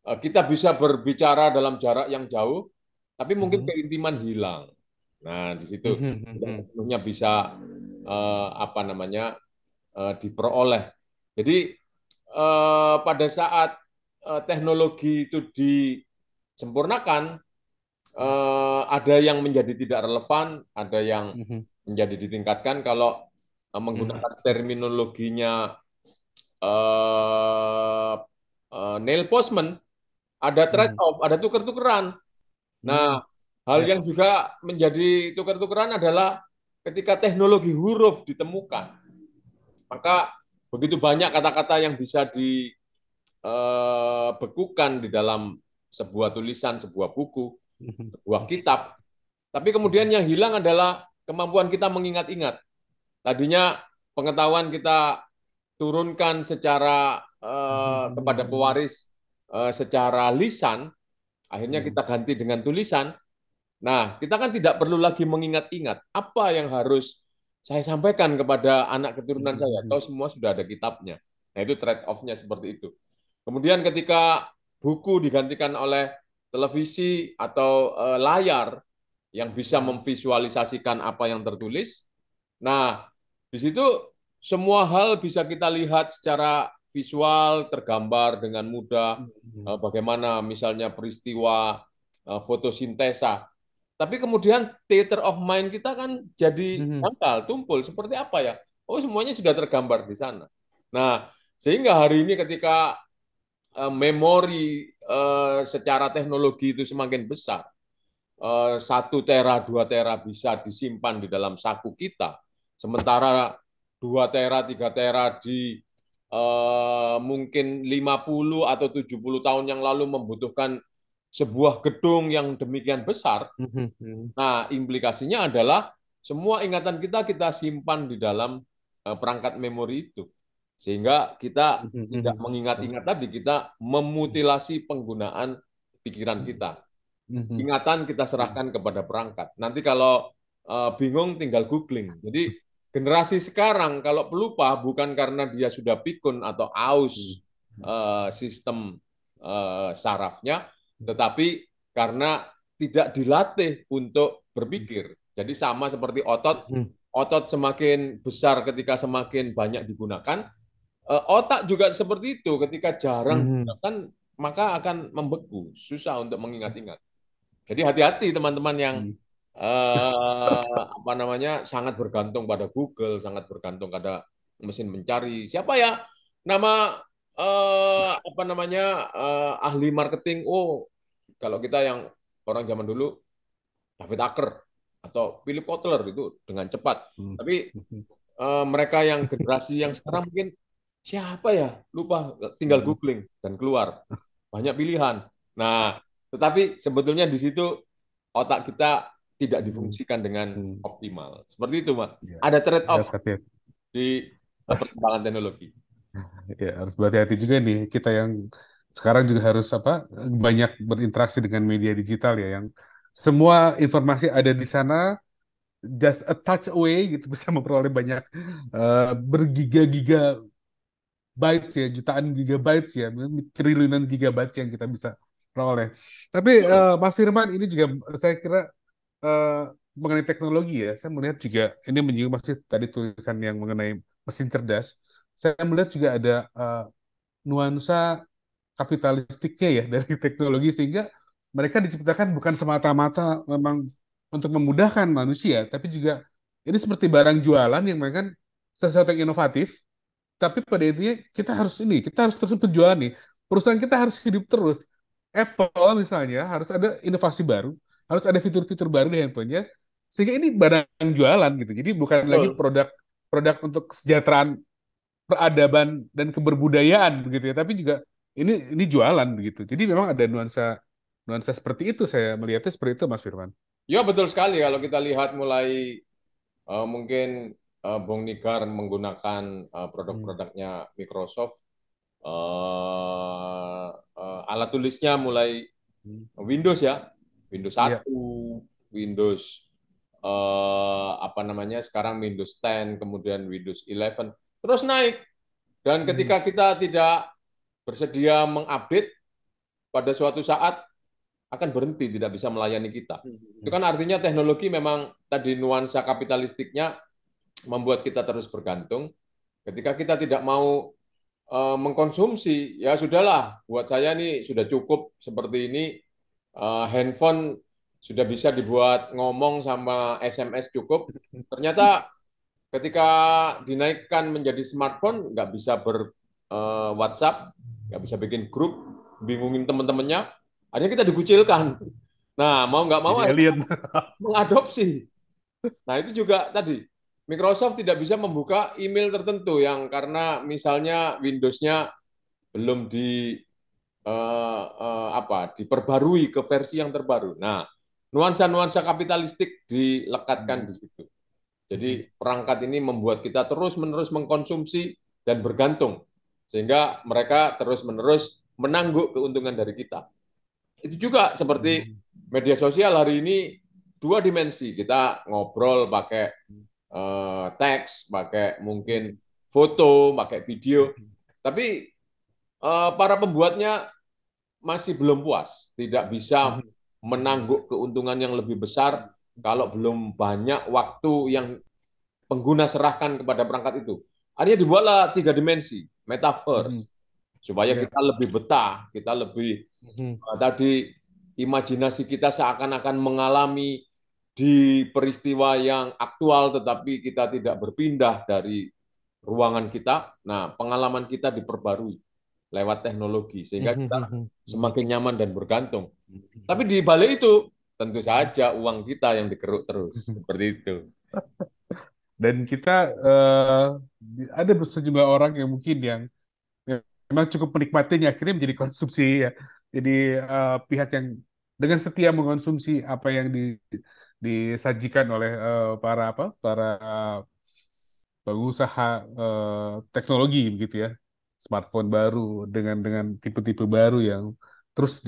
kita bisa berbicara dalam jarak yang jauh, tapi mungkin Mhm. keintiman hilang. Nah, di situ Mhm. tidak Mhm. sepenuhnya bisa apa namanya diperoleh. Jadi pada saat teknologi itu disempurnakan, ada yang menjadi tidak relevan, ada yang Mhm. menjadi ditingkatkan kalau Mhm. menggunakan terminologinya eh, nail postman, ada trade Mhm. off, ada tuker-tukeran. Mhm. Nah, hal Ya. yang juga menjadi tuker-tukeran adalah ketika teknologi huruf ditemukan, maka begitu banyak kata-kata yang bisa dibekukan di dalam sebuah tulisan, sebuah buku, Mhm. sebuah kitab. Tapi kemudian yang hilang adalah kemampuan kita mengingat-ingat. Tadinya pengetahuan kita turunkan secara kepada Mhm. pewaris secara lisan, akhirnya Mhm. kita ganti dengan tulisan. Nah, kita kan tidak perlu lagi mengingat-ingat apa yang harus saya sampaikan kepada anak keturunan saya. Mhm. Tahu semua sudah ada kitabnya. Nah, itu trade off-nya seperti itu. Kemudian ketika buku digantikan oleh televisi atau layar yang bisa Mhm. memvisualisasikan apa yang tertulis, nah, di situ semua hal bisa kita lihat secara visual, tergambar dengan mudah. Mhm. Bagaimana misalnya peristiwa fotosintesa. Tapi kemudian theater of mind kita kan jadi Mhm. dangkal, tumpul. Seperti apa ya? Oh, semuanya sudah tergambar di sana. Nah, sehingga hari ini ketika memori secara teknologi itu semakin besar, 1 tera, 2 tera bisa disimpan di dalam saku kita. Sementara 2 tera, 3 tera di mungkin 50 atau 70 tahun yang lalu membutuhkan sebuah gedung yang demikian besar. Mhm. Nah, implikasinya adalah semua ingatan kita kita simpan di dalam perangkat memori itu. Sehingga kita tidak Mhm. mengingat-ingat tadi, kita memutilasi penggunaan pikiran kita. Mhm. Ingatan kita serahkan kepada perangkat. Nanti kalau bingung tinggal googling. Jadi generasi sekarang kalau pelupa bukan karena dia sudah pikun atau aus sistem sarafnya, tetapi karena tidak dilatih untuk berpikir. Jadi sama seperti otot, Mhm. otot semakin besar ketika semakin banyak digunakan, otak juga seperti itu. Ketika jarang Mhm. digunakan, maka akan membeku, susah untuk mengingat-ingat. Jadi hati-hati teman-teman yang Mhm. apa namanya sangat bergantung pada Google, sangat bergantung pada mesin mencari. Siapa ya nama apa namanya ahli marketing? Oh, kalau kita yang orang zaman dulu David Acker atau Philip Kotler itu dengan cepat. Mhm. Tapi mereka yang generasi yang sekarang mungkin siapa ya? Lupa, tinggal Mhm. googling dan keluar. Banyak pilihan. Nah, tetapi sebetulnya di situ otak kita tidak Mhm. difungsikan dengan Mhm. optimal. Seperti itu, Mas. Ya, Ada trade off harus hati-hati. di Harus, perkembangan teknologi. ya, harus berhati-hati juga nih kita yang sekarang juga harus apa banyak berinteraksi dengan media digital ya yang semua informasi ada di sana just a touch away gitu bisa memperoleh banyak bergiga-giga bytes ya jutaan gigabytes ya triliunan gigabytes yang kita bisa peroleh. Tapi Mas Firman ini juga saya kira eh, mengenai teknologi ya, saya melihat juga ini menyinggung masih tadi tulisan yang mengenai mesin cerdas. Saya melihat juga ada nuansa kapitalistiknya ya dari teknologi sehingga mereka diciptakan bukan semata-mata memang untuk memudahkan manusia, tapi juga ini seperti barang jualan yang mereka kan sesuatu yang inovatif, tapi pada intinya kita harus terus berjualan nih. Perusahaan kita harus hidup terus. Apple misalnya harus ada inovasi baru, harus ada fitur-fitur baru di handphonenya, sehingga ini barang jualan gitu. Jadi bukan lagi Betul. produk produk untuk kesejahteraan peradaban dan keberbudayaan begitu ya, tapi juga ini jualan begitu. Jadi memang ada nuansa nuansa seperti itu saya melihatnya seperti itu Mas Firman. Ya, betul sekali kalau kita lihat mulai mungkin Bung Nigar menggunakan Hmm. produk-produknya Microsoft, alat tulisnya mulai Hmm. Windows ya, Windows Iya. 1, Windows apa namanya sekarang Windows 10, kemudian Windows 11 terus naik. Dan Hmm. ketika kita tidak bersedia mengupdate, pada suatu saat akan berhenti, tidak bisa melayani kita. Itu kan artinya teknologi memang tadi nuansa kapitalistiknya membuat kita terus bergantung. Ketika kita tidak mau mengkonsumsi, ya sudahlah, buat saya nih sudah cukup seperti ini. Handphone sudah bisa dibuat ngomong sama SMS cukup. Ternyata ketika dinaikkan menjadi smartphone, nggak bisa WhatsApp, nggak bisa bikin grup, bingungin teman-temannya, akhirnya kita dikucilkan. Nah, mau nggak mau Jadi akhirnya alien. mengadopsi. Nah, itu juga tadi, Microsoft tidak bisa membuka email tertentu yang karena misalnya Windows-nya belum diperbarui ke versi yang terbaru. Nah, nuansa-nuansa kapitalistik dilekatkan di situ. Jadi perangkat ini membuat kita terus-menerus mengkonsumsi dan bergantung, sehingga mereka terus-menerus menangguk keuntungan dari kita. Itu juga seperti media sosial hari ini dua dimensi. Kita ngobrol pakai teks, pakai mungkin foto, pakai video. Tapi para pembuatnya masih belum puas, tidak bisa menangguk keuntungan yang lebih besar kalau belum banyak waktu yang pengguna serahkan kepada perangkat itu. Akhirnya dibuatlah tiga dimensi, metaverse, supaya Ya. kita lebih betah, kita lebih tadi imajinasi kita seakan-akan mengalami di peristiwa yang aktual, tetapi kita tidak berpindah dari ruangan kita. Nah, pengalaman kita diperbarui lewat teknologi, sehingga kita semakin nyaman dan bergantung. Tapi di balik itu, tentu saja uang kita yang dikeruk terus. Seperti itu. Dan kita ada sejumlah orang yang mungkin yang memang cukup menikmatinya akhirnya menjadi konsumsi ya. Jadi pihak yang dengan setia mengkonsumsi apa yang disajikan oleh para pengusaha teknologi begitu ya, smartphone baru dengan tipe-tipe baru yang terus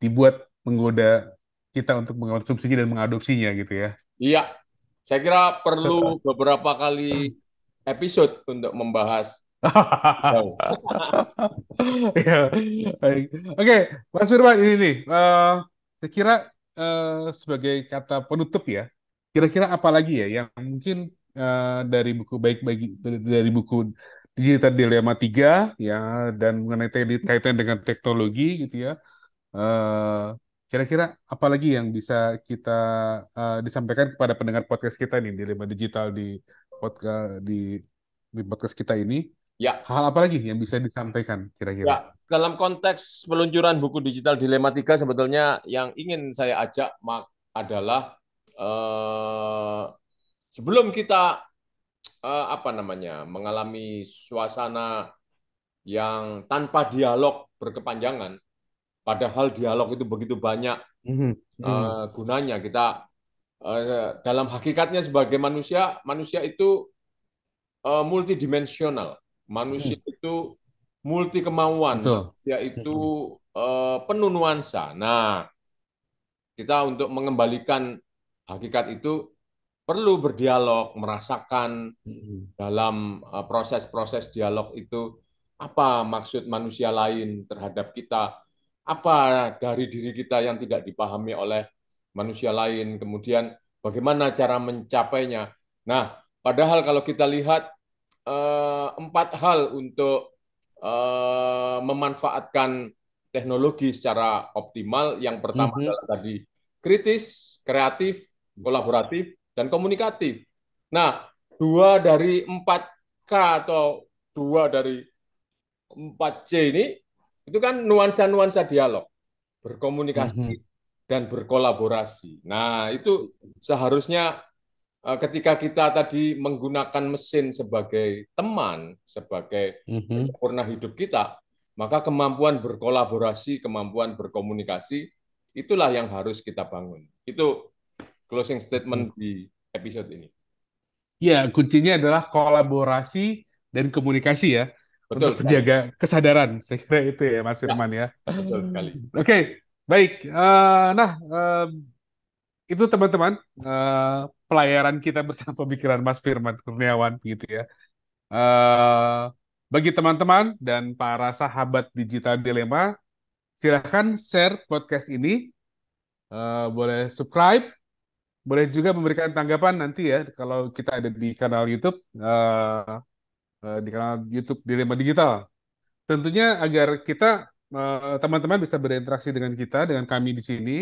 dibuat menggoda kita untuk mengkonsumsinya dan mengadopsinya gitu ya. Iya, saya kira perlu beberapa kali episode untuk membahas. Oh, Ya, baik. Oke, Mas Firman ini nih, saya kira sebagai kata penutup ya, kira-kira apa lagi ya yang mungkin dari buku baik bagi dari buku Digital Dilemma 3 ya dan mengenai kaitan dengan teknologi gitu ya. eh, Kira-kira apa lagi yang bisa kita disampaikan kepada pendengar podcast kita nih Dilema Digital podcast di podcast kita ini? ya, Hal apa lagi yang bisa disampaikan kira-kira? ya. Dalam konteks peluncuran buku digital Dilema 3 sebetulnya yang ingin saya ajak adalah eh, sebelum kita apa namanya mengalami suasana yang tanpa dialog berkepanjangan, padahal dialog itu begitu banyak Mhm, mhm. gunanya. Kita dalam hakikatnya sebagai manusia, manusia itu multidimensional. Manusia Mhm. itu multi kemauan, Betul. manusia itu Mhm, penuh nuansa. Nah, kita untuk mengembalikan hakikat itu perlu berdialog, merasakan mhm, dalam proses-proses dialog itu apa maksud manusia lain terhadap kita, apa dari diri kita yang tidak dipahami oleh manusia lain, kemudian bagaimana cara mencapainya. Nah, padahal kalau kita lihat empat hal untuk memanfaatkan teknologi secara optimal. Yang pertama mhm, adalah tadi kritis, kreatif, kolaboratif, dan komunikatif. Nah, dua dari empat K atau dua dari empat C ini itu kan nuansa-nuansa dialog, berkomunikasi mhm, dan berkolaborasi. Nah, itu seharusnya ketika kita tadi menggunakan mesin sebagai teman, sebagai mhm. penyempurna hidup kita, maka kemampuan berkolaborasi, kemampuan berkomunikasi, itulah yang harus kita bangun. Itu closing Mhm. statement di episode ini. Ya, kuncinya adalah kolaborasi dan komunikasi ya untuk Betul sekali. menjaga kesadaran. Saya kira itu ya, Mas Ya, Firman ya. betul sekali. Oke, baik. Nah, itu teman-teman pelayaran kita bersama pemikiran Mas Firman Kurniawan gitu ya. Bagi teman-teman dan para sahabat Digital Dilema, Silahkan share podcast ini, boleh subscribe, boleh juga memberikan tanggapan nanti ya kalau kita ada di kanal YouTube, di kanal YouTube Dilema Digital. Tentunya agar kita teman-teman bisa berinteraksi dengan kita, dengan kami di sini,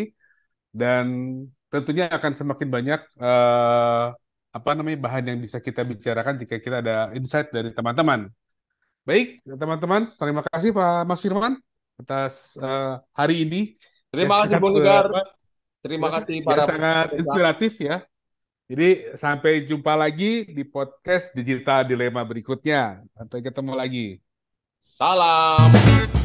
dan tentunya akan semakin banyak apa namanya bahan yang bisa kita bicarakan jika kita ada insight dari teman-teman. Baik, teman-teman, terima kasih Pak Mas Firman atas hari ini yang Terima kasih sangat Bung Negar. apa Terima ya, kasih yang para sangat pemirsa. inspiratif ya. Jadi sampai jumpa lagi di podcast Digital Dilema berikutnya. Sampai ketemu lagi. Salam.